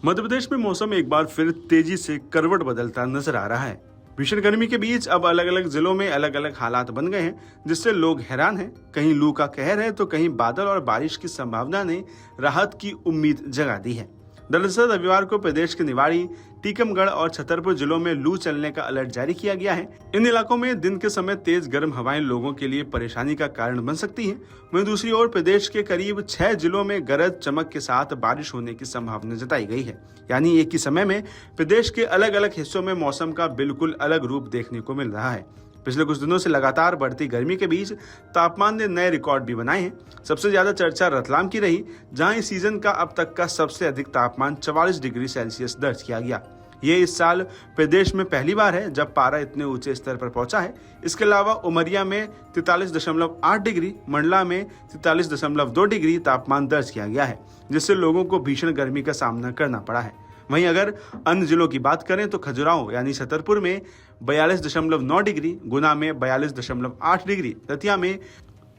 मध्य प्रदेश में मौसम एक बार फिर तेजी से करवट बदलता नजर आ रहा है। भीषण गर्मी के बीच अब अलग अलग जिलों में अलग अलग हालात बन गए हैं, जिससे लोग हैरान हैं। कहीं लू का कहर है तो कहीं बादल और बारिश की संभावना ने राहत की उम्मीद जगा दी है। दरअसल रविवार को प्रदेश के निवाड़ी, टीकमगढ़ और छतरपुर जिलों में लू चलने का अलर्ट जारी किया गया है। इन इलाकों में दिन के समय तेज गर्म हवाएं लोगों के लिए परेशानी का कारण बन सकती हैं। वहीं दूसरी ओर प्रदेश के करीब 6 जिलों में गरज चमक के साथ बारिश होने की संभावना जताई गई है। यानी एक ही समय में प्रदेश के अलग अलग हिस्सों में मौसम का बिल्कुल अलग रूप देखने को मिल रहा है। पिछले कुछ दिनों से लगातार बढ़ती गर्मी के बीच तापमान ने नए रिकॉर्ड भी बनाए हैं। सबसे ज्यादा चर्चा रतलाम की रही, जहां इस सीजन का अब तक का सबसे अधिक तापमान 44 डिग्री सेल्सियस दर्ज किया गया। ये इस साल प्रदेश में पहली बार है जब पारा इतने ऊंचे स्तर पर पहुंचा है। इसके अलावा उमरिया में 43.8 डिग्री, मंडला में 43.2 डिग्री तापमान दर्ज किया गया है, जिससे लोगों को भीषण गर्मी का सामना करना पड़ा है। वहीं अगर अन्य जिलों की बात करें तो खजुराहो यानी छतरपुर में 42.9 डिग्री, गुना में 42.8 डिग्री, दतिया में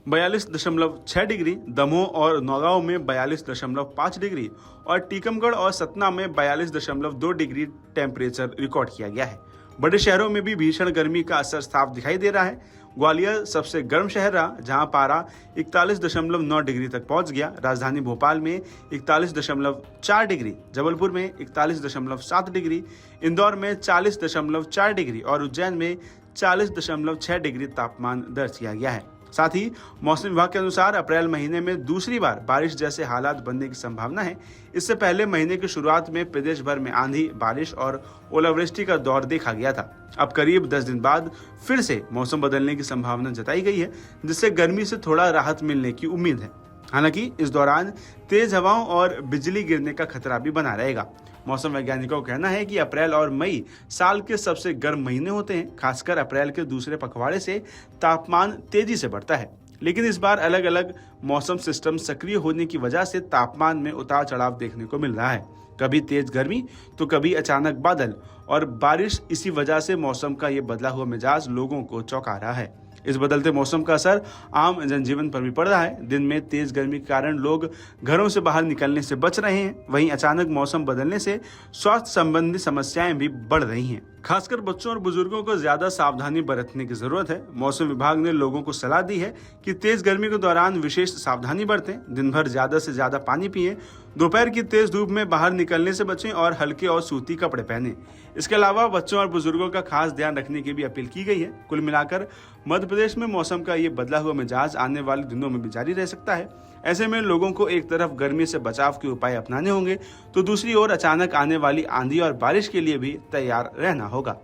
42.6 डिग्री, दमोह और नौगांव में 42.5 डिग्री और टीकमगढ़ और सतना में 42.2 डिग्री टेम्परेचर रिकॉर्ड किया गया है। बड़े शहरों में भी भीषण गर्मी का असर साफ दिखाई दे रहा है। ग्वालियर सबसे गर्म शहर रहा, जहां पारा 41.9 डिग्री तक पहुंच गया। राजधानी भोपाल में 41.4 डिग्री, जबलपुर में 41.7 डिग्री, इंदौर में 40.4 डिग्री और उज्जैन में 40.6 डिग्री तापमान दर्ज किया गया है। साथ ही मौसम विभाग के अनुसार अप्रैल महीने में दूसरी बार बारिश जैसे हालात बनने की संभावना है। इससे पहले महीने की शुरुआत में प्रदेश भर में आंधी, बारिश और ओलावृष्टि का दौर देखा गया था। अब करीब 10 दिन बाद फिर से मौसम बदलने की संभावना जताई गई है, जिससे गर्मी से थोड़ा राहत मिलने की उम्मीद है। हालांकि इस दौरान तेज हवाओं और बिजली गिरने का खतरा भी बना रहेगा। मौसम वैज्ञानिकों का कहना है कि अप्रैल और मई साल के सबसे गर्म महीने होते हैं। खासकर अप्रैल के दूसरे पखवाड़े से तापमान तेजी से बढ़ता है, लेकिन इस बार अलग अलग मौसम सिस्टम सक्रिय होने की वजह से तापमान में उतार चढ़ाव देखने को मिल रहा है। कभी तेज गर्मी तो कभी अचानक बादल और बारिश। इसी वजह से मौसम का ये बदला हुआ मिजाज लोगों को चौंका रहा है। इस बदलते मौसम का असर आम जनजीवन पर भी पड़ रहा है। दिन में तेज गर्मी के कारण लोग घरों से बाहर निकलने से बच रहे हैं। वहीं अचानक मौसम बदलने से स्वास्थ्य संबंधी समस्याएं भी बढ़ रही हैं। खासकर बच्चों और बुजुर्गों को ज्यादा सावधानी बरतने की जरूरत है। मौसम विभाग ने लोगों को सलाह दी है कि तेज गर्मी के दौरान विशेष सावधानी बरतें। दिन भर ज्यादा से ज्यादा पानी पिएं, दोपहर की तेज धूप में बाहर निकलने से बचें और हल्के और सूती कपड़े पहनें। इसके अलावा बच्चों और बुजुर्गों का खास ध्यान रखने की भी अपील की गई है। कुल मिलाकर मध्य प्रदेश में मौसम का ये बदला हुआ मिजाज आने वाले दिनों में भी जारी रह सकता है। ऐसे में लोगों को एक तरफ गर्मी से बचाव के उपाय अपनाने होंगे, तो दूसरी ओर अचानक आने वाली आंधी और बारिश के लिए भी तैयार रहना होगा।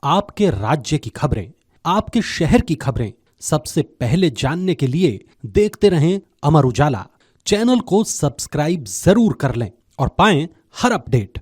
आपके राज्य की खबरें, आपके शहर की खबरें सबसे पहले जानने के लिए देखते रहें अमर उजाला। चैनल को सब्सक्राइब जरूर कर लें और पाएं हर अपडेट।